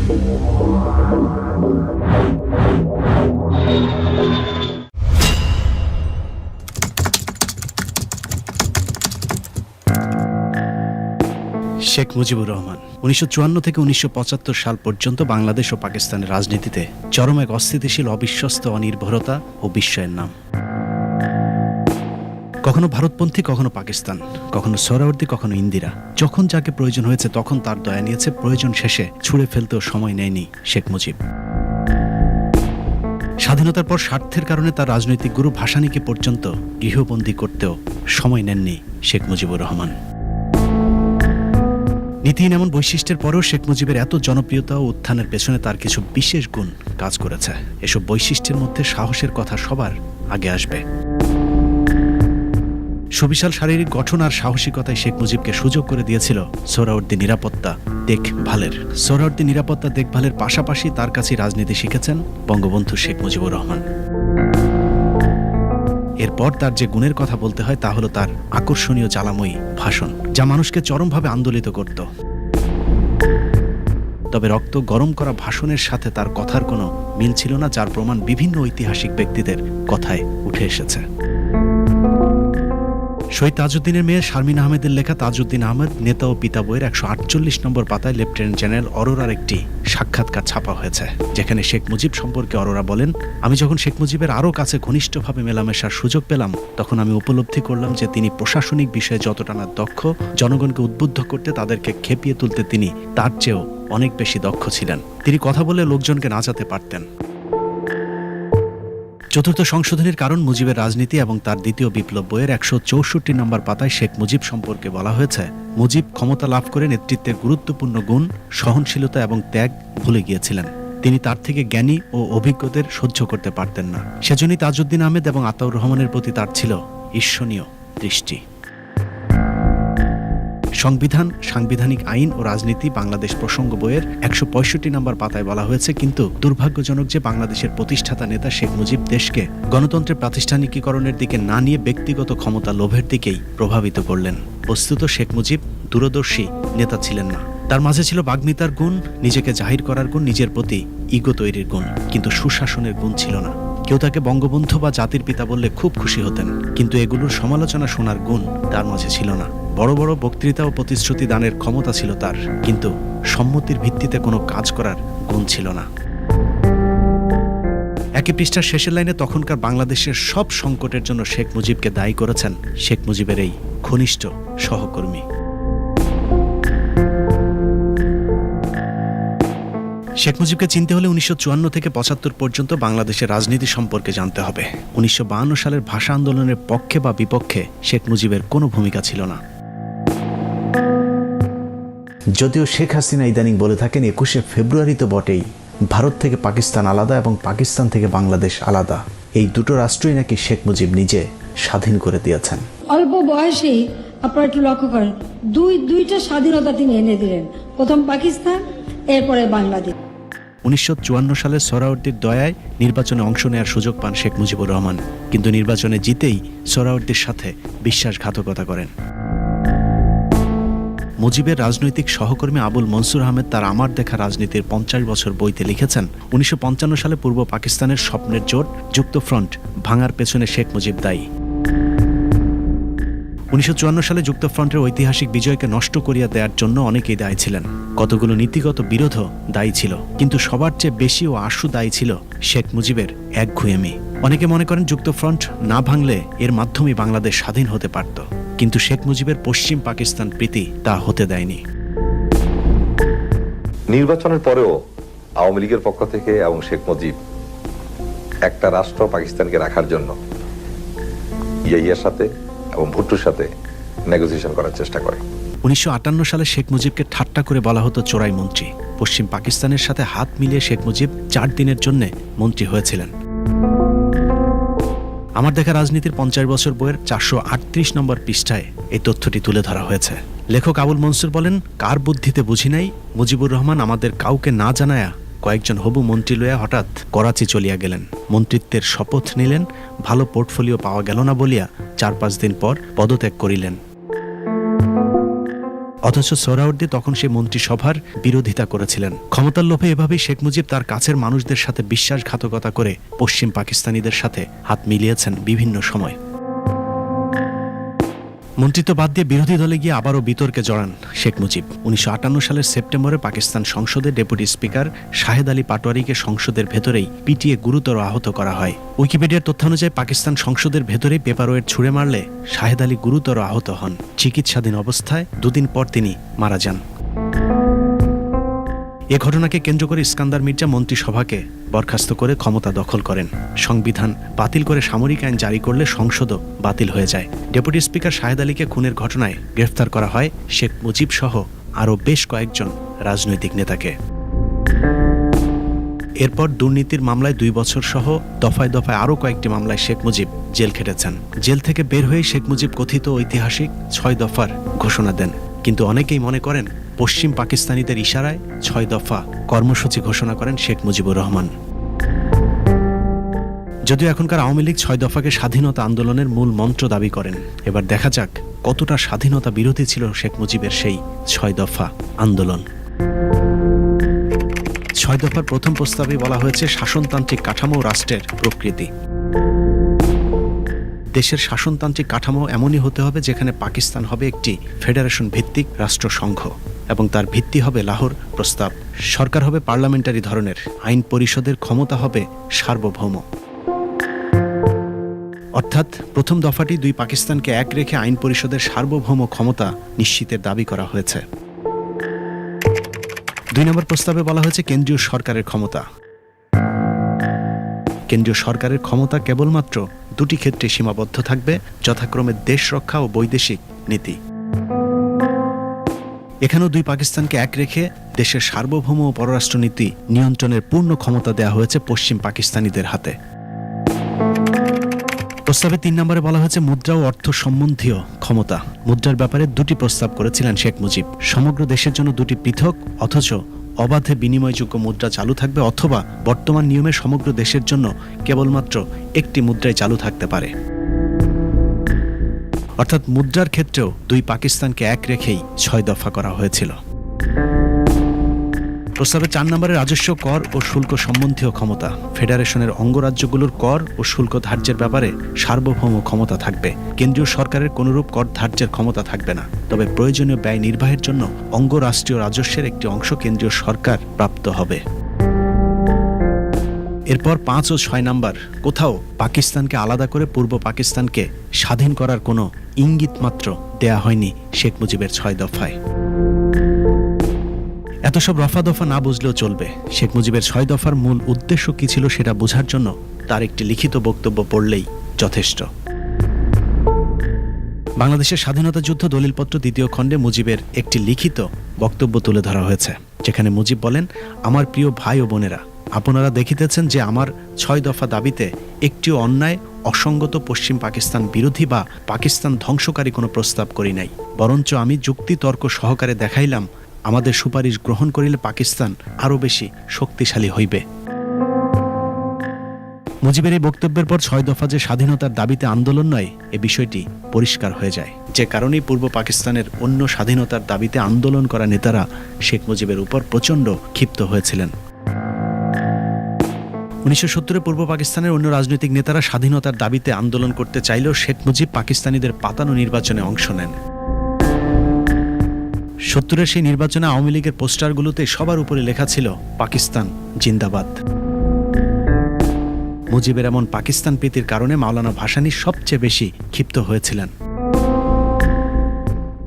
শেখ মুজিবুর রহমান ১৯৫৪ থেকে ১৯৭৫ সাল পর্যন্ত বাংলাদেশ ও পাকিস্তানের রাজনীতিতে চরম এক অস্থিতিশীল, অবিশ্বস্ত, অনির্ভরতা ও বিস্ময়ের নাম। কখনো ভারতপন্থী, কখনো পাকিস্তান, কখনো সোহরাওয়ার্দী, কখনো ইন্দিরা। যখন যাকে প্রয়োজন হয়েছে তখন তার দয়া নিয়েছে, প্রয়োজন শেষে ছুঁড়ে ফেলতেও সময় নেয়নি শেখ মুজিব। স্বাধীনতার পর স্বার্থের কারণে তার রাজনৈতিক গুরু ভাসানীকে পর্যন্ত গৃহবন্দী করতেও সময় নেননি শেখ মুজিবুর রহমান। নীতিহীন এমন বৈশিষ্ট্যের পরেও শেখ মুজিবের এত জনপ্রিয়তা ও উত্থানের পেছনে তার কিছু বিশেষ গুণ কাজ করেছে। এসব বৈশিষ্ট্যের মধ্যে সাহসের কথা সবার আগে আসবে। সুবিশাল শারীরিক গঠন আর সাহসিকতায় শেখ মুজিবকে সুযোগ করে দিয়েছিল সোহরাওয়ার্দী নিরাপত্তা দেখভালের। সোহরাওয়ার্দী নিরাপত্তা দেখভালের পাশাপাশি তার কাছে রাজনীতি শিখেছেন বঙ্গবন্ধু শেখ মুজিবুর রহমান। এরপর তার যে গুণের কথা বলতে হয় তা হলো তার আকর্ষণীয় জ্বালাময়ী ভাষণ, যা মানুষকে চরমভাবে আন্দোলিত করত। তবে রক্ত গরম করা ভাষণের সাথে তার কথার কোনো মিল ছিল না, যার প্রমাণ বিভিন্ন ঐতিহাসিক ব্যক্তিদের কথায় উঠে এসেছে। শহীদ তাজউদ্দিনের মেয়ে শারমিন আহমেদের লেখা তাজউদ্দিন আহমেদ নেতা ও পিতা বইয়ের ১৪৮ নম্বর পাতায় লেফটেন্যান্ট জেনারেল অরোরার একটি সাক্ষাৎকার ছাপা হয়েছে, যেখানে শেখ মুজিব সম্পর্কে অরোরা বলেন, আমি যখন শেখ মুজিবের আরও কাছে ঘনিষ্ঠভাবে মেলামেশার সুযোগ পেলাম, তখন আমি উপলব্ধি করলাম যে তিনি প্রশাসনিক বিষয়ে যতটা না দক্ষ, জনগণকে উদ্বুদ্ধ করতে, তাদেরকে খেপিয়ে তুলতে তিনি তার চেয়েও অনেক বেশি দক্ষ ছিলেন। তিনি কথা বলে লোকজনকে নাচাতে পারতেন। চতুর্থ সংশোধনীর কারণ মুজিবের রাজনীতি এবং তার দ্বিতীয় বিপ্লব বইয়ের ১৬৪ নম্বর পাতায় শেখ মুজিব সম্পর্কে বলা হয়েছে, মুজিব ক্ষমতা লাভ করে নেতৃত্বের গুরুত্বপূর্ণ গুণ সহনশীলতা এবং ত্যাগ ভুলে গিয়েছিলেন। তিনি তার থেকে জ্ঞানী ও অভিজ্ঞদের সহ্য করতে পারতেন না। সেজন্যই তাজউদ্দিন আহমেদ এবং আতাউর রহমানের প্রতি তার ছিল ঈর্ষণীয় দৃষ্টি। সংবিধান, সাংবিধানিক আইন ও রাজনীতি বাংলাদেশ প্রসঙ্গ বইয়ের ১৬৫ নম্বর পাতায় বলা হয়েছে, কিন্তু দুর্ভাগ্যজনক যে বাংলাদেশের প্রতিষ্ঠাতা নেতা শেখ মুজিব দেশকে গণতন্ত্রের প্রাতিষ্ঠানিকীকরণের দিকে না নিয়ে ব্যক্তিগত ক্ষমতা লোভের দিকেই প্রভাবিত করলেন। বস্তুত শেখ মুজিব দূরদর্শী নেতা ছিলেন না। তার মাঝে ছিল বাগ্মিতার গুণ, নিজেকে জাহির করার গুণ, নিজের প্রতি ইগো তৈরির গুণ, কিন্তু সুশাসনের গুণ ছিল না। কেউ তাকে বঙ্গবন্ধু বা জাতির পিতা বললে খুব খুশি হতেন, কিন্তু এগুলোর সমালোচনা শোনার গুণ তার মাঝে ছিল না। বড় বড় বক্তৃতা ও প্রতিশ্রুতি দানের ক্ষমতা ছিল তার, কিন্তু সম্মতির ভিত্তিতে কোনো কাজ করার গুণ ছিল না। একই পৃষ্ঠার শেষের লাইনে তখনকার বাংলাদেশের সব সংকটের জন্য শেখ মুজিবকে দায়ী করেছেন শেখ মুজিবের এই ঘনিষ্ঠ সহকর্মী। শেখ মুজিবকে চিনতে হলে ১৯৫৪ থেকে ৭৫ পর্যন্ত বাংলাদেশের রাজনীতি সম্পর্কে জানতে হবে। ১৯৫২ সালের ভাষা আন্দোলনের পক্ষে বা বিপক্ষে শেখ মুজিবের কোনো ভূমিকা ছিল না। যদিও শেখ হাসিনা ইদানিং বলে থাকেন ২১শে ফেব্রুয়ারি তো বটেই, ভারত থেকে পাকিস্তান আলাদা এবং পাকিস্তান থেকে বাংলাদেশ আলাদা। এই দুটো রাষ্ট্রই নাকি শেখ মুজিব নিজে স্বাধীন করে দিয়েছেন। অল্প বয়সেই আপনারা একটু লক্ষ্য করেন, দুইটা স্বাধীনতা তিনি এনে দিলেন, প্রথম পাকিস্তান, এরপরে বাংলাদেশ। ১৯৫৪ সালে সোহরাওয়ার্দীর দয়ায় নির্বাচনে অংশ নেওয়ার সুযোগ পান শেখ মুজিবুর রহমান, কিন্তু নির্বাচনে জিতেই সোহরাওয়ার্দীর সাথে বিশ্বাসঘাতকতা করেন। মুজিবের রাজনৈতিক সহকর্মী আবুল মনসুর আহমেদ তার আমার দেখা রাজনীতির ৫০ বছর বইতে লিখেছেন, ১৯৫৫ সালে পূর্ব পাকিস্তানের স্বপ্নের জোট যুক্তফ্রন্ট ভাঙার পেছনে শেখ মুজিব দায়ী। ১৯৫৪ সালে যুক্তফ্রন্টের ঐতিহাসিক বিজয়কে নষ্ট করিয়া দেওয়ার জন্য অনেকেই দায়ী ছিলেন। কতগুলো নীতিগত বিরোধও দায়ী ছিল, কিন্তু সবার চেয়ে বেশি ও আশু দায়ী ছিল শেখ মুজিবের একগুঁয়েমি। অনেকে মনে করেন যুক্তফ্রন্ট না ভাঙলে এর মাধ্যমে বাংলাদেশ স্বাধীন হতে পারত, কিন্তু শেখ মুজিবের পশ্চিম পাকিস্তান প্রীতি তা হতে দেয়নি। নির্বাচনের পরেও আওয়ামী লীগের পক্ষ থেকে এবং শেখ মুজিব একটা রাষ্ট্র পাকিস্তানকে রাখার জন্য ইয়াহিয়ার সাথে এবং ভুট্টোর সাথে নেগোসিয়েশন করার চেষ্টা করে। ১৯৫৮ সালে শেখ মুজিবকে ঠাট্টা করে বলা হতো চোরাই মন্ত্রী। পশ্চিম পাকিস্তানের সাথে হাত মিলিয়ে শেখ মুজিব ৪ দিনের জন্য মন্ত্রী হয়েছিলেন। আমার দেখা রাজনীতির ৫০ বছর বইয়ের ৪৩৮ নম্বর পৃষ্ঠায় এই তথ্যটি তুলে ধরা হয়েছে। লেখক আবুল মনসুর বলেন, কার বুদ্ধিতে বুঝি নাই, মুজিবুর রহমান আমাদের কাউকে না জানায়া কয়েকজন হবু মন্ত্রী লইয়া হঠাৎ করাচি চলিয়া গেলেন। মন্ত্রিত্বের শপথ নিলেন, ভালো পোর্টফোলিও পাওয়া গেল না বলিয়া ৪-৫ দিন পর পদত্যাগ করিলেন। অথচ সোহরাওয়ার্দী তখন সেই মন্ত্রিসভার বিরোধিতা করেছিলেন। ক্ষমতার লোভে এভাবেই শেখ মুজিব তার কাছের মানুষদের সাথে বিশ্বাসঘাতকতা করে পশ্চিম পাকিস্তানিদের সাথে হাত মিলিয়েছেন বিভিন্ন সময়। মন্ত্রিত্ব বাদ দিয়ে বিরোধী দলে গিয়ে আবারও বিতর্কে জড়ান শেখ মুজিব। 1958 সালের সেপ্টেম্বরে পাকিস্তান সংসদে ডেপুটি স্পিকার শাহেদ আলী পাটোয়ারিকে সংসদের ভেতরেই পিটিয়ে গুরুতর আহত করা হয়। উইকিপিডিয়ার তথ্য অনুযায়ী পাকিস্তান সংসদের ভেতরেই পেপারওয়েট ছুঁড়ে মারলে শাহেদ আলী গুরুতর আহত হন। চিকিৎসাধীন অবস্থায় 2 দিন পর তিনি মারা যান। এ ঘটনাকে কেন্দ্র করে ইস্কান্দার মির্জা মন্ত্রিসভাকে বরখাস্ত করে ক্ষমতা দখল করেন। সংবিধান বাতিল করে সামরিক আইন জারি করলে সংসদও বাতিল হয়ে যায়। ডেপুটি স্পিকার শাহেদ আলীকে খুনের ঘটনায় গ্রেফতার করা হয় শেখ মুজিব সহ আরও বেশ কয়েকজন রাজনৈতিক নেতাকে। এরপর দুর্নীতির মামলায় 2 বছর সহ দফায় দফায় আরও কয়েকটি মামলায় শেখ মুজিব জেল খেটেছেন। জেল থেকে বের হয়ে শেখ মুজিব কথিত ঐতিহাসিক 6 দফার ঘোষণা দেন। কিন্তু অনেকেই মনে করেন পশ্চিম পাকিস্তানিদের ইশারায় 6 দফা কর্মসূচি ঘোষণা করেন শেখ মুজিবুর রহমান। যদিও এখনকার আওয়ামী লীগ 6 দফাকে স্বাধীনতা আন্দোলনের মূল মন্ত্র দাবি করেন। এবার দেখা যাক কতটা স্বাধীনতা বিরোধী ছিল শেখ মুজিবের সেই 6 দফা আন্দোলন। 6 দফার প্রথম প্রস্তাবে বলা হয়েছে শাসনতান্ত্রিক কাঠামো ও রাষ্ট্রের প্রকৃতি। দেশের শাসনতান্ত্রিক কাঠামো এমনই হতে হবে যেখানে পাকিস্তান হবে একটি ফেডারেশন ভিত্তিক রাষ্ট্রসংঘ এবং তার ভিত্তি হবে লাহোর প্রস্তাব। সরকার হবে পার্লামেন্টারি ধরনের, আইন পরিষদের ক্ষমতা হবে সার্বভৌম। অর্থাৎ প্রথম দফাটি 2 পাকিস্তানকে এক রেখে আইন পরিষদের সার্বভৌম ক্ষমতা নিশ্চিতের দাবি করা হয়েছে। 2 নম্বর প্রস্তাবে বলা হয়েছে কেন্দ্রীয় সরকারের ক্ষমতা। কেন্দ্রীয় সরকারের ক্ষমতা কেবলমাত্র 2টি ক্ষেত্রে সীমাবদ্ধ থাকবে, যথাক্রমে দেশ রক্ষা ও বৈদেশিক নীতি। এখানেও 2 পাকিস্তানকে এক রেখে দেশের সার্বভৌম ও পররাষ্ট্রনীতি নিয়ন্ত্রণের পূর্ণ ক্ষমতা দেওয়া হয়েছে পশ্চিম পাকিস্তানিদের হাতে। প্রস্তাবে 3 নম্বরে বলা হয়েছে মুদ্রা ও অর্থ সম্বন্ধীয় ক্ষমতা। মুদ্রার ব্যাপারে 2টি প্রস্তাব করেছিলেন শেখ মুজিব। সমগ্র দেশের জন্য 2টি পৃথক অথচ অবাধে বিনিময়যোগ্য মুদ্রা চালু থাকবে, অথবা বর্তমান নিয়মে সমগ্র দেশের জন্য কেবলমাত্র একটি মুদ্রাই চালু থাকতে পারে। অর্থাৎ মুদ্রার ক্ষেত্রেও 2 পাকিস্তানকে এক রেখেই 6 দফা করা হয়েছিল। প্রস্তাবে 4 নম্বরে রাজস্ব, কর ও শুল্ক সম্বন্ধীয় ক্ষমতা। ফেডারেশনের অঙ্গরাজ্যগুলোর কর ও শুল্ক ধার্যের ব্যাপারে সার্বভৌম ক্ষমতা থাকবে। কেন্দ্রীয় সরকারের কোনরূপ কর ধার্যের ক্ষমতা থাকবে না, তবে প্রয়োজনীয় ব্যয় নির্বাহের জন্য অঙ্গরাষ্ট্রীয় রাজস্বের একটি অংশ কেন্দ্রীয় সরকার প্রাপ্ত হবে। এরপর 5 ও 6 নম্বর, কোথাও পাকিস্তানকে আলাদা করে পূর্ব পাকিস্তানকে স্বাধীন করার কোনো ইঙ্গিত মাত্র দেয়া হয়নি শেখ মুজিবের 6 দফায়। এত সব রফা দফা না বুঝলেও চলবে। শেখ মুজিবের 6 দফার মূল উদ্দেশ্য কি ছিল সেটা বোঝার জন্য তার একটি লিখিত বক্তব্য পড়লেই যথেষ্ট। বাংলাদেশের স্বাধীনতা যুদ্ধ দলিলপত্র 2য় খণ্ডে মুজিবের একটি লিখিত বক্তব্য তুলে ধরা হয়েছে, যেখানে মুজিব বলেন, আমার প্রিয় ভাই ও বোনেরা, আপনারা দেখিতেছেন যে আমার 6 দফা দাবিতে একটিও অন্যায়, অসঙ্গত, পশ্চিম পাকিস্তান বিরোধী বা পাকিস্তান ধ্বংসকারী কোনো প্রস্তাব করি নাই। বরঞ্চ আমি যুক্তি তর্ক সহকারে দেখাইলাম আমাদের সুপারিশ গ্রহণ করিলে পাকিস্তান আরও বেশি শক্তিশালী হইবে। মুজিবের এই বক্তব্যের পর 6 দফা যে স্বাধীনতার দাবিতে আন্দোলন নয়, এ বিষয়টি পরিষ্কার হয়ে যায়। যে কারণেই পূর্ব পাকিস্তানের অন্য স্বাধীনতার দাবিতে আন্দোলন করা নেতারা শেখ মুজিবের উপর প্রচণ্ড ক্ষিপ্ত হয়েছিলেন। 1970-এ পূর্ব পাকিস্তানের অন্য রাজনৈতিক নেতারা স্বাধীনতার দাবিতে আন্দোলন করতে চাইলেও শেখ মুজিব পাকিস্তানিদের পাতানো নির্বাচনে অংশ নেন। 70-এর সেই নির্বাচনে আওয়ামী লীগের পোস্টারগুলোতে সবার উপরে লেখা ছিল পাকিস্তান জিন্দাবাদ। মুজিবের এমন পাকিস্তান প্রীতির কারণে মাওলানা ভাসানী সবচেয়ে বেশি ক্ষিপ্ত হয়েছিলেন।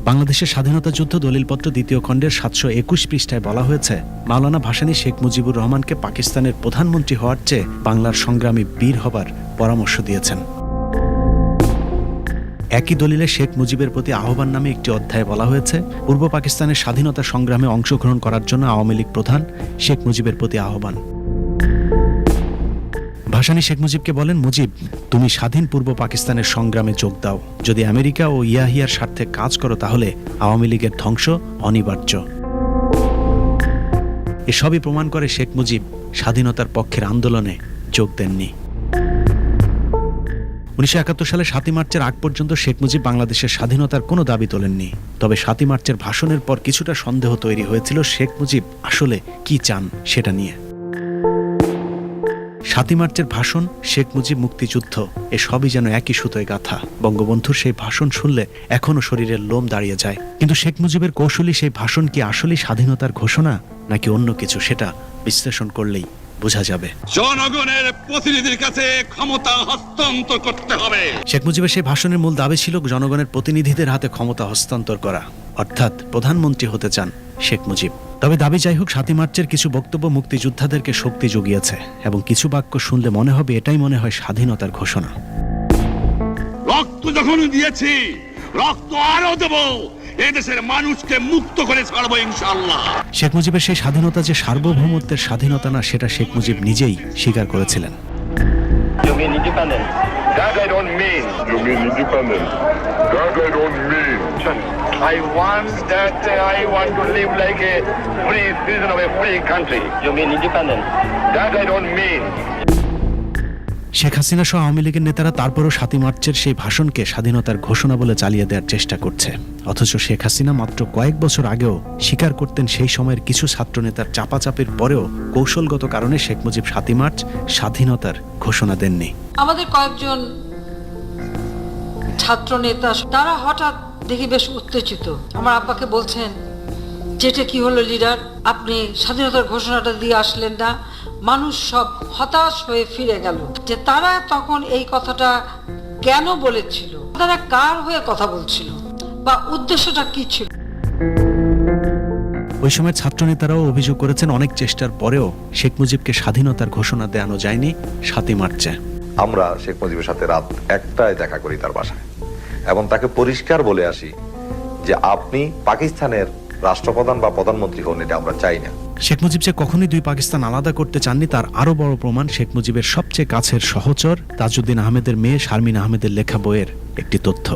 বাংলাদেশের স্বাধীনতা যুদ্ধ দলিলপত্র 2য় খণ্ডের 721 পৃষ্ঠায় বলা হয়েছে, মাওলানা ভাসানী শেখ মুজিবুর রহমানকে পাকিস্তানের প্রধানমন্ত্রী হওয়ার চেয়ে বাংলার সংগ্রামী বীর হবার পরামর্শ দিয়েছেন। একই দলিলে শেখ মুজিবের প্রতি আহ্বান নামে একটি অধ্যায়ে বলা হয়েছে, পূর্ব পাকিস্তানের স্বাধীনতা সংগ্রামে অংশগ্রহণ করার জন্য আওয়ামী লীগ প্রধান শেখ মুজিবের প্রতি আহ্বান। ভাসানী শেখ মুজিবকে বলেন, মুজিব, তুমি স্বাধীন পূর্ব পাকিস্তানের সংগ্রামে যোগ দাও। যদি আমেরিকা ও ইয়াহিয়ার স্বার্থে কাজ করো তাহলে আওয়ামী লীগের ধ্বংস অনিবার্য। এসবই প্রমাণ করে শেখ মুজিব স্বাধীনতার পক্ষের আন্দোলনে যোগ দেননি। 1971 সালে 7 মার্চের আগ পর্যন্ত শেখ মুজিব বাংলাদেশের স্বাধীনতার কোনো দাবি তোলেননি। তবে 7 মার্চের ভাষণের পর কিছুটা সন্দেহ তৈরি হয়েছিল শেখ মুজিব আসলে কি চান সেটা নিয়ে। 7 মার্চের ভাষণ, শেখ মুজিব, মুক্তিযুদ্ধ, এ সবই যেন একই সুতোয় গাঁথা। বঙ্গবন্ধুর সেই ভাষণ শুনলে এখনো শরীরের লোম দাঁড়িয়ে যায়। কিন্তু শেখ মুজিবের কৌশলী সেই ভাষণ কি আসলেই স্বাধীনতার ঘোষণা নাকি অন্য কিছু, সেটা বিশ্লেষণ করলেই বোঝা যাবে। জনগণের প্রতিনিধির কাছে ক্ষমতা হস্তান্তর করতে হবে। শেখ মুজিবের সেই ভাষণের মূল দাবি ছিল জনগণের প্রতিনিধিদের হাতে ক্ষমতা হস্তান্তর করা, অর্থাৎ প্রধানমন্ত্রী হতে চান শেখ মুজিব। তবে দাবি যাই হোক, 7 মার্চের কিছু বক্তব্য মুক্তিযোদ্ধাদেরকে শক্তি জুগিয়েছে এবং কিছু বাক্য শুনলে মনে হবে এটাই মনে হয় স্বাধীনতার ঘোষণা। রক্ত যখন দিয়েছি, রক্ত আরো দেব, এদেশের মানুষকে মুক্ত করে ছাড়বো ইনশাআল্লাহ। শেখ মুজিবের সেই স্বাধীনতা যে সার্বভৌমত্বের স্বাধীনতা না, সেটা শেখ মুজিব নিজেই স্বীকার করেছিলেন। You mean independent? That I don't mean. You mean independent? That I don't mean. I want to live like a free citizen of a free country. You mean independent? That I don't mean. Sheikh Hasina সহ আওয়ামী লীগের নেতারা তারপরও 7 মার্চের সেই ভাষণকে স্বাধীনতার ঘোষণা বলে চালিয়ে দেওয়ার চেষ্টা করছে। অথচ শেখ হাসিনা মাত্র কয়েক বছর আগেও স্বীকার করতেন সেই সময়ের কিছু ছাত্রনেতার চাপাচাপির পরেও কৌশলগত কারণে শেখ মুজিব 7 মার্চ স্বাধীনতার ঘোষণা দেননি। আমাদের কয়েকজন ছাত্র নেতা তারা হঠাৎ দেখি বেশ উত্তেজিত। আমার আব্বাকে বলছেন, যেটা কি হলো লিডার, আপনি স্বাধীনতার ঘোষণাটা দিয়ে আসলেন না। মানুষ সব হতাশ হয়ে ফিরে গেল যে তারা তখন এই কথাটা কেন বলেছিল, তারা কার হয়ে কথা বলছিল বা উদ্দেশ্যটা কি ছিল। ওই সময় ছাত্রনেতারাও অভিযোগ করেছেন অনেক চেষ্টার পরেও শেখ মুজিবকে স্বাধীনতার ঘোষণা দেওয়ানো যায়নি 7 মার্চে। আমরা শেখ মুজিবের সাথে রাত 1টায় দেখা করি তার বাসায় এবং তাকে পরিষ্কার বলে আসি যে আপনি পাকিস্তানের রাষ্ট্রপ্রধান বা প্রধানমন্ত্রী হন, এটা আমরা চাই না। শেখ মুজিব যে কখনোই 2 পাকিস্তান আলাদা করতে চাননি তার আরো বড় প্রমাণ শেখ মুজিবের সবচেয়ে কাছের সহচর তাজউদ্দিন আহমেদের মেয়ে শারমিন আহমেদের লেখা বইয়ের একটি তথ্য।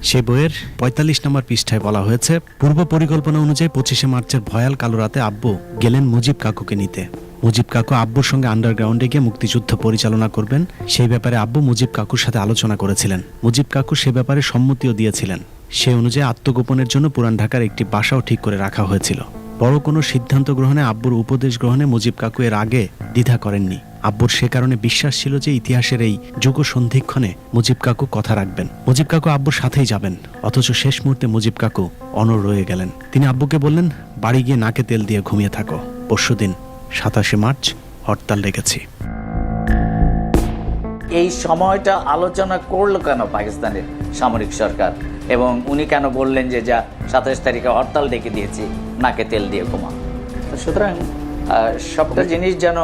সেই বইয়ের 45 নম্বর পৃষ্ঠায় বলা হয়েছে, পূর্ব পরিকল্পনা অনুযায়ী 25 মার্চের ভয়াল কালো রাতে আব্বু গেলেন মুজিব কাকুকে নিতে। মুজিব কাকু আব্বুর সঙ্গে আন্ডারগ্রাউন্ডে গিয়ে মুক্তিযুদ্ধ পরিচালনা করবেন, সেই ব্যাপারে আব্বু মুজিব কাকুর সাথে আলোচনা করেছিলেন। মুজিব কাকু সে ব্যাপারে সম্মতিও দিয়েছিলেন। সে অনুযায়ী আত্মগোপনের জন্য পুরান ঢাকার একটি বাসাও ঠিক করে রাখা হয়েছিল। বড় কোনো সিদ্ধান্ত গ্রহণে, আব্বুর উপদেশ গ্রহণে মুজিব কাকু এর আগে দ্বিধা করেননি। আব্বুর সে কারণে বিশ্বাস ছিল যে ইতিহাসের এই যুগ সন্ধিক্ষণে মুজিব কাকু কথা রাখবেন, মুজিব কাকু আব্বুর সাথেই যাবেন। অথচ শেষ মুহূর্তে মুজিব কাকু অনড় রয়ে গেলেন। তিনি আব্বুকে বললেন, বাড়ি গিয়ে নাকে তেল দিয়ে ঘুমিয়ে থাকো, পরশুদিন 27 মার্চ হরতাল রেখেছি। এই সময়টা আলোচনা করলো কেন পাকিস্তানের সামরিক সরকার, এবং উনি কেন বললেন যে যা 27 তারিখে হরতাল ডেকে দিয়েছি, নাকে তেল দিয়ে ঘুমা। সুতরাং সবটা জিনিস যেন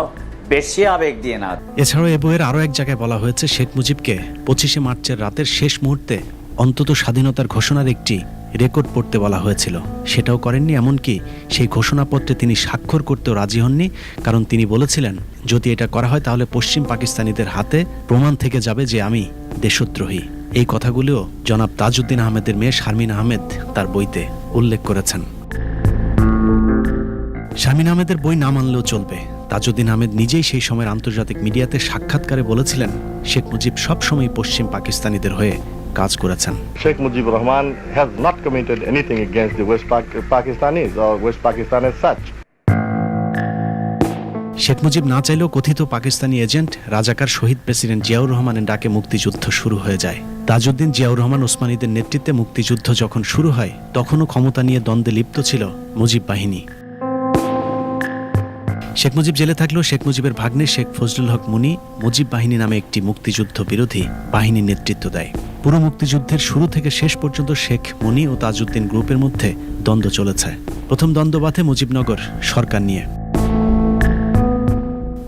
বেশি আবেগ দিয়ে না। এছাড়াও এ বইয়ের আরও এক জায়গায় বলা হয়েছে শেখ মুজিবকে 25 মার্চের রাতের শেষ মুহূর্তে অন্তত স্বাধীনতার ঘোষণার একটি রেকর্ড পড়তে বলা হয়েছিল। সেটাও করেননি, এমনকি সেই ঘোষণাপত্রে তিনি স্বাক্ষর করতেও রাজি হননি, কারণ তিনি বলেছিলেন যদি এটা করা হয় তাহলে পশ্চিম পাকিস্তানিদের হাতে প্রমাণ থেকে যাবে যে আমি দেশদ্রোহী। এই কথাগুলিও জনাব তাজউদ্দিন আহমেদের মেয়ে শারমিন আহমেদ তার বইতে উল্লেখ করেছেন। শারমিন আহমেদের বই না মানলেও চলবে। তাজউদ্দিন আহমেদ নিজেই সেই সময়ের আন্তর্জাতিক মিডিয়াতে সাক্ষাৎকারে বলেছিলেন শেখ মুজিব সবসময় পশ্চিম পাকিস্তানিদের হয়ে কাজ করেছেন। Sheikh Mujibur Rahman has not committed anything against the West Pakistanis or West Pakistan as such. Sheikh Mujib না চাইলেও কথিত পাকিস্তানি এজেন্ট রাজাকার শহীদ প্রেসিডেন্ট জিয়াউর রহমানের ডাকে মুক্তিযুদ্ধ শুরু হয়ে যায়। তাজউদ্দিন, জিয়াউর রহমান, ওসমানীদের নেতৃত্বে মুক্তিযুদ্ধ যখন শুরু হয় তখনও ক্ষমতা নিয়ে দ্বন্দ্বে লিপ্ত ছিল মুজিব বাহিনী। শেখ মুজিব জেলে থাকলেও শেখ মুজিবের ভাগ্নে শেখ ফজলুল হক মুনি মুজিব বাহিনী নামে একটি মুক্তিযুদ্ধ বিরোধী বাহিনীর নেতৃত্ব দেয়। পুরো মুক্তিযুদ্ধের শুরু থেকে শেষ পর্যন্ত শেখ মুনি ও তাজউদ্দিন গ্রুপের মধ্যে দ্বন্দ্ব চলেছে। প্রথম দ্বন্দ্ব বাধে মুজিবনগর সরকার নিয়ে।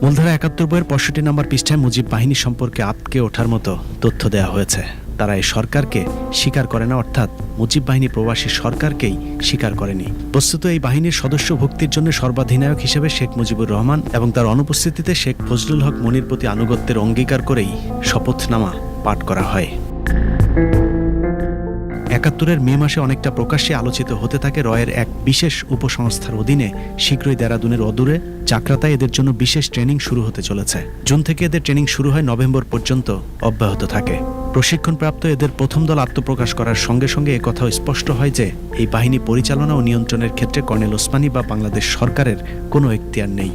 মূলধারা 71 বইয়ের 65 নম্বর পৃষ্ঠায় মুজিব বাহিনী সম্পর্কে আটকে ওঠার মতো তথ্য দেওয়া হয়েছে। তারা এই সরকারকে স্বীকার করে না, অর্থাৎ মুজিব বাহিনী প্রবাসী সরকারকেই স্বীকার করেনি। বস্তুত এই বাহিনীর সদস্য ভুক্তির জন্য সর্বাধিনায়ক হিসেবে শেখ মুজিবুর রহমান এবং তার অনুপস্থিতিতে শেখ ফজলুল হক মুনির প্রতি আনুগত্যের অঙ্গীকার করেই শপথনামা পাঠ করা হয়। 71-এর মে মাসে অনেকটা প্রকাশ্যে আলোচিত হতে থাকে রয়ের এক বিশেষ উপসংস্থার অধীনে শীঘ্রই দেরাদুনের অদূরে চাকরাতায় এদের জন্য বিশেষ ট্রেনিং শুরু হতে চলেছে। জুন থেকে এদের ট্রেনিং শুরু হয়, নভেম্বর পর্যন্ত অব্যাহত থাকে। প্রশিক্ষণপ্রাপ্ত এদের প্রথম দল আত্মপ্রকাশ করার সঙ্গে সঙ্গে একথাও স্পষ্ট হয় যে এই বাহিনী পরিচালনা ও নিয়ন্ত্রণের ক্ষেত্রে কর্নেল ওসমানী বা বাংলাদেশ সরকারের কোনো এখতিয়ার নেই।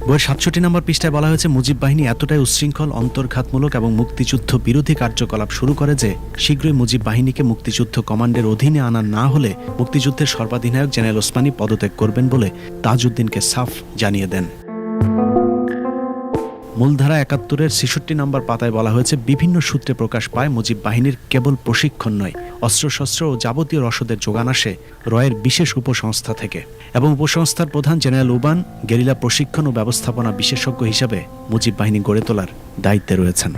বইয়ের 67 নম্বর পৃষ্ঠায় বলা হয়েছে, মুজিব বাহিনী এতটাই উচ্ছৃঙ্খল, অন্তর্ঘাতমূলক এবং মুক্তিযুদ্ধ বিরোধী কার্যকলাপ শুরু করে যে শীঘ্রই মুজিব বাহিনীকে মুক্তিযুদ্ধ কমান্ডের অধীনে আনা না হলে মুক্তিযুদ্ধের সর্বাধিনায়ক জেনারেল ওসমানী পদত্যাগ করবেন বলে তাজউদ্দিনকে সাফ জানিয়ে দেন। মূলধারা 71-এর 66 নম্বর পাতায় বলা হয়েছে, বিভিন্ন সূত্রে প্রকাশ পায় মুজিব বাহিনীর কেবল প্রশিক্ষণ নয়, অস্ত্রশস্ত্র ও যাবতীয় রসদের যোগান আসে রয়ের বিশেষ উপসংস্থা থেকে এবং উপসংস্থার প্রধান জেনারেল উবান গেরিলা প্রশিক্ষণ ও ব্যবস্থাপনা বিশেষজ্ঞ হিসাবে মুজিব বাহিনী গড়ে তোলার দায়িত্বে রয়েছেন।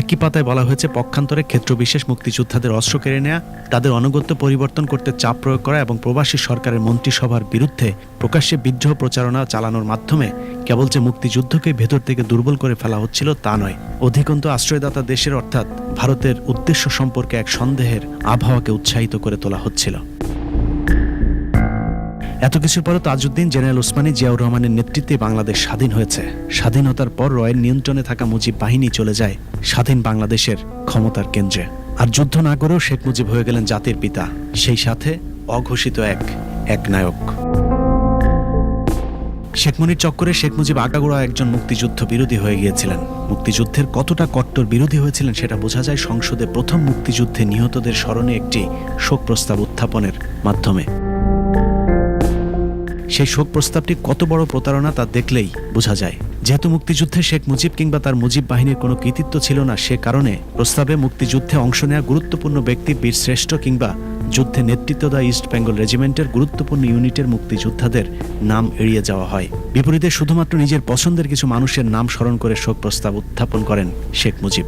একই পাতায় বলা হয়েছে, পক্ষান্তরে ক্ষেত্রবিশেষ মুক্তিযোদ্ধাদের অস্ত্র কেড়ে নেয়া, তাদের অনুগত্য পরিবর্তন করতে চাপ প্রয়োগ করা এবং প্রবাসী সরকারের মন্ত্রিসভার বিরুদ্ধে প্রকাশ্যে বিদ্রোহ প্রচারণা চালানোর মাধ্যমে কেবল যে মুক্তিযুদ্ধকে ভেতর থেকে দুর্বল করে ফেলা হচ্ছিল তা নয়, অধিকন্তু আশ্রয়দাতা দেশের অর্থাৎ ভারতের উদ্দেশ্য সম্পর্কে এক সন্দেহের আবহাওয়াকে উৎসাহিত করে তোলা হচ্ছিল। এত কিছুর পরও তাজউদ্দিন, জেনারেল ওসমানী, জিয়াউর রহমানের নেতৃত্বে বাংলাদেশ স্বাধীন হয়েছে। স্বাধীনতার পর রয়ের নিয়ন্ত্রণে থাকা মুজিব বাহিনী চলে যায় স্বাধীন বাংলাদেশের ক্ষমতার কেন্দ্রে। আর যুদ্ধ না করেও শেখ মুজিব হয়ে গেলেন জাতির পিতা, সেই সাথে অঘোষিত এক নায়ক। শেখ মুজিবের চক্করে শেখ মুজিব আগাগোড়া একজন মুক্তিযুদ্ধ বিরোধী হয়ে গিয়েছিলেন। মুক্তিযুদ্ধের কতটা কট্টর বিরোধী হয়েছিলেন সেটা বোঝা যায় সংসদে প্রথম মুক্তিযুদ্ধে নিহতদের স্মরণে একটি শোক প্রস্তাব উত্থাপনের মাধ্যমে। সেই শোক প্রস্তাবটি কত বড় প্রতারণা তা দেখলেই বোঝা যায়। যেহেতু মুক্তিযুদ্ধে শেখ মুজিব কিংবা তার মুজিব বাহিনীর কোনো কৃতিত্ব ছিল না, সে কারণে প্রস্তাবে মুক্তিযুদ্ধে অংশ নেওয়া গুরুত্বপূর্ণ ব্যক্তি, বীরশ্রেষ্ঠ কিংবা যুদ্ধে নেতৃত্ব দেওয়া ইস্ট বেঙ্গল রেজিমেন্টের গুরুত্বপূর্ণ ইউনিটের মুক্তিযোদ্ধাদের নাম এড়িয়ে যাওয়া হয়। বিপরীতে শুধুমাত্র নিজের পছন্দের কিছু মানুষের নাম স্মরণ করে শোক প্রস্তাব উত্থাপন করেন শেখ মুজিব।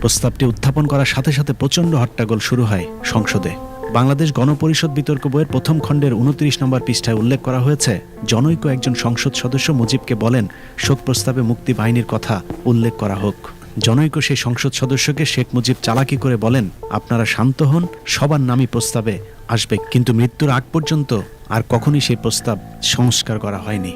প্রস্তাবটি উত্থাপন করার সাথে সাথে প্রচণ্ড হট্টগোল শুরু হয় সংসদে। বাংলাদেশ গণপরিষদ বিতর্ক বইয়ের প্রথম খণ্ডের 29 নম্বর পৃষ্ঠায় উল্লেখ করা হয়েছে, জনৈক একজন সংসদ সদস্য মুজিবকে বলেন শোক প্রস্তাবে মুক্তি বাহিনীর কথা উল্লেখ করা হোক। জনৈক সেই সংসদ সদস্যকে শেখ মুজিব চালাকি করে বলেন, আপনারা শান্ত হন, সবার নামই প্রস্তাবে আসবে, কিন্তু মৃত্যুর আগ পর্যন্ত আর কখনই সেই প্রস্তাব সংস্কার করা হয়নি।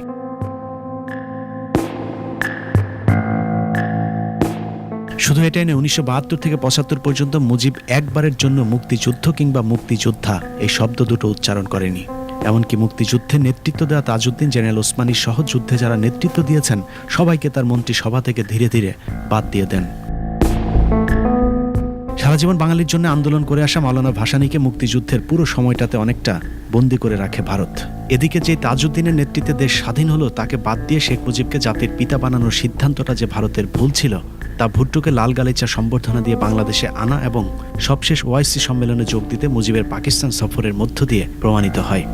শুধু এটাই নয়, 1972 থেকে 75 পর্যন্ত মুজিব একবারের জন্য মুক্তিযুদ্ধ কিংবা মুক্তিযোদ্ধা এই শব্দ দুটো উচ্চারণ করেনি। এমনকি মুক্তিযুদ্ধে নেতৃত্ব দেওয়া তাজউদ্দিন, জেনারেল ওসমানী সহ যুদ্ধে যারা নেতৃত্ব দিয়েছেন সবাইকে তার মন্ত্রিসভা থেকে ধীরে ধীরে বাদ দিয়ে দেন। সারা জীবন বাঙালির জন্য আন্দোলন করে আসা মাওলানা ভাসানীকে মুক্তিযুদ্ধের পুরো সময়টাতে অনেকটা বন্দী করে রাখে ভারত। এদিকে যে তাজউদ্দিনের নেতৃত্বে দেশ স্বাধীন হলো, তাকে বাদ দিয়ে শেখ মুজিবকে জাতির পিতা বানানোর সিদ্ধান্তটা যে ভারতের ভুল ছিল তা ভুট্টোকে লাল গালিচা সম্বর্ধনা দিয়ে বাংলাদেশে আনা এবং সবশেষ ওআইসি সম্মেলনে যোগ দিতে মুজিবের পাকিস্তান সফরের মধ্য দিয়ে প্রমাণিত হয়।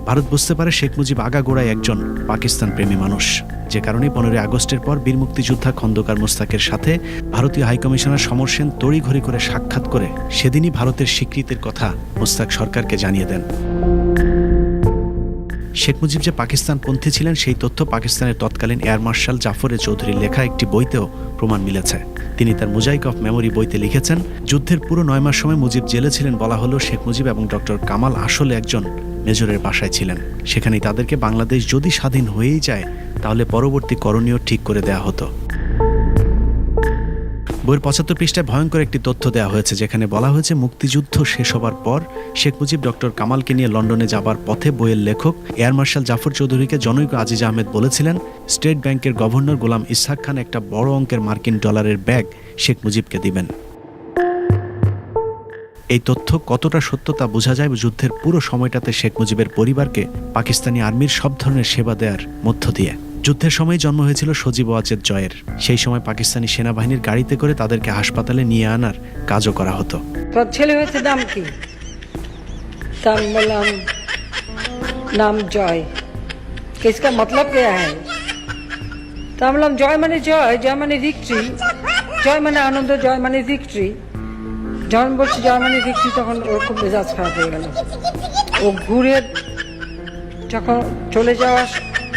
ভারত বুঝতে পারে শেখ মুজিব আগাগোড়ায় একজন পাকিস্তান প্রেমী মানুষ, যে কারণে 15 আগস্টের পর বীর মুক্তিযোদ্ধা খন্দকার মোস্তাকের সাথে ভারতীয় হাইকমিশনার সমর সেন তড়িঘড়ি করে সাক্ষাৎ করে সেদিনই ভারতের স্বীকৃতির কথা মোস্তাক সরকারকে জানিয়ে দেন। শেখ মুজিব যে পাকিস্তানপন্থী ছিলেন সেই তথ্য পাকিস্তানের তৎকালীন এয়ার মার্শাল জাফর চৌধুরীর লেখা একটি বইতেও প্রমাণ মিলেছে। তিনি তার মোজাইক অফ মেমোরি বইতে লিখেছেন, যুদ্ধের পুরো 9 মাস সময় মুজিব জেলে ছিলেন বলা হলো শেখ মুজিব এবং ডক্টর কামাল আসলে একজন মেজরের বাসায় ছিলেন। সেখানেই তাদেরকে বাংলাদেশ যদি স্বাধীন হয়েই যায় তাহলে পরবর্তী করণীয় ঠিক করে দেয়া হতো। বইয়ের 75 পৃষ্ঠায় ভয়ঙ্কর একটি তথ্য দেওয়া হয়েছে, যেখানে বলা হয়েছে মুক্তিযুদ্ধ শেষ হবার পর শেখ মুজিব ডক্টর কামালকে নিয়ে লন্ডনে যাবার পথে বইয়ের লেখক এয়ার মার্শাল জাফর চৌধুরীকে জনৈক আজিজ আহমেদ বলেছিলেন স্টেট ব্যাংকের গভর্নর গোলাম ইসহাক খান একটা বড় অঙ্কের মার্কিন ডলারের ব্যাগ শেখ মুজিবকে দিবেন। এই তথ্য কতটা সত্য তা বোঝা যায় যুদ্ধের পুরো সময়টাতে শেখ মুজিবের পরিবারকে পাকিস্তানি আর্মির সব ধরনের সেবা দেওয়ার মধ্য দিয়ে। যুদ্ধের সময় জন্ম হয়েছিল সজীব ওয়াজেদ জয়ের। সেই সময় পাকিস্তানি সেনাবাহিনীর গাড়িতে করে তাদেরকে হাসপাতালে নিয়ে আনার কাজও করা হতো। তোর ছেলে হয়েছে নাম কি? তার বললাম নাম জয়। इसका मतलब क्या है? তা বললাম জয় মানে জয়, জয় মানে ভিক্টরি, জয় মানে আনন্দ, জয় মানে ভিক্টরি। যখন বলছি জয় মানে ভিক্টরি তখন ওর খুব মেজাজ খারাপ হয়ে গেল। ও ঘুরে যখন চলে যাওয়ার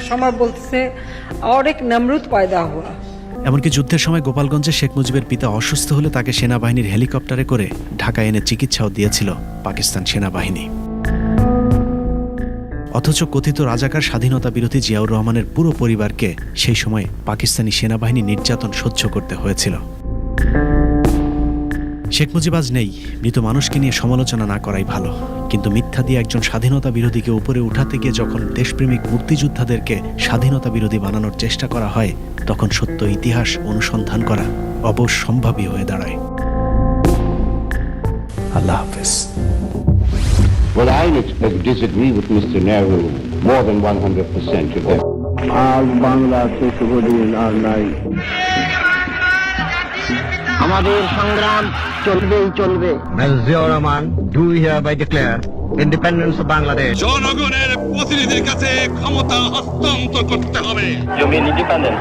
সময় বলতেছে और एक नमरूद पैदा हुआ। এমনকি যুদ্ধের সময় গোপালগঞ্জে শেখ মুজিবের পিতা অসুস্থ হলে তাকে সেনাবাহিনীর হেলিকপ্টারে করে ঢাকায় এনে চিকিৎসাও দিয়েছিল পাকিস্তান সেনাবাহিনী। অথচ কথিত রাজাকার স্বাধীনতা বিরোধী জিয়াউর রহমানের পুরো পরিবারকে সেই সময় পাকিস্তানি সেনাবাহিনী নির্যাতন সহ্য করতে হয়েছিল। শেখ মুজিব আজ নেই, মৃত মানুষকে নিয়ে সমালোচনা না করাই ভালো। কিন্তু মিথ্যা দিয়ে একজন স্বাধীনতা বিরোধীকে উপরে উঠাতে গিয়ে যখন দেশপ্রেমিক মুক্তিযোদ্ধাদেরকে স্বাধীনতা বিরোধী বানানোর চেষ্টা করা হয়, তখন সত্য ইতিহাস অনুসন্ধান করা অবশ্যম্ভাবী হয়ে দাঁড়ায়। আল্লাহ হাফেজ। Well, I disagree with Mr. Nehru more than 100% of them. আজ বাংলা থেকে বলিন আর নাই। আমাদের সংগ্রাম চলবেই চলবে। Ziaur Rahman do hereby declare independence of Bangladesh. জনগণের প্রতিনিধির কাছে ক্ষমতা হস্তান্তর করতে হবে। You mean independence?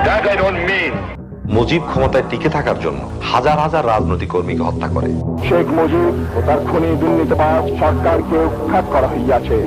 That I don't mean. Mujib ক্ষমতায় টিকে থাকার জন্য হাজার হাজার রাজনৈতিক কর্মীকে হত্যা করে। শেখ মুজিব ও তার খুনি দুর্নীতিবাজ সরকারকে উৎখাত করা হইয়াছে।